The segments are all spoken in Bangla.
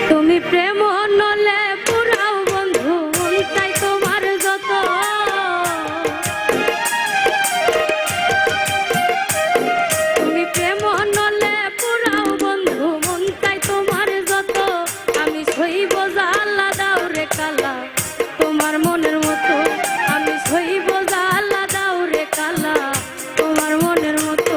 তুমি প্রেম নলে পুরাও বন্ধু মন চাই তোমার যত, তুমি প্রেম নলে পুরাও বন্ধু মন চাই তোমার যত, আমি সইব জালা দাও রে কালা তোমার মনের মতো, আমি সইব জালা দাও রে কালা তোমার মনের মতো।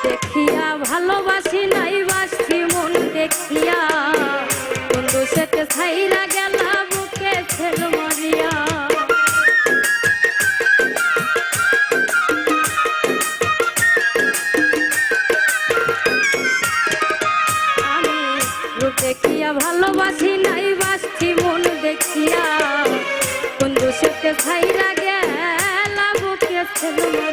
দেখিয়া ভালোবাসি নাই বাসি মন দেখিয়া, বন্ধু সেতে ছাইরা গেলা বুকে ছেল মারিয়া, আমি রূপ দেখিয়া ভালোবাসি নাই বাসি মন দেখিয়া, বন্ধু সেতে ছাইরা গেলা বুকে ছেল মারিয়া।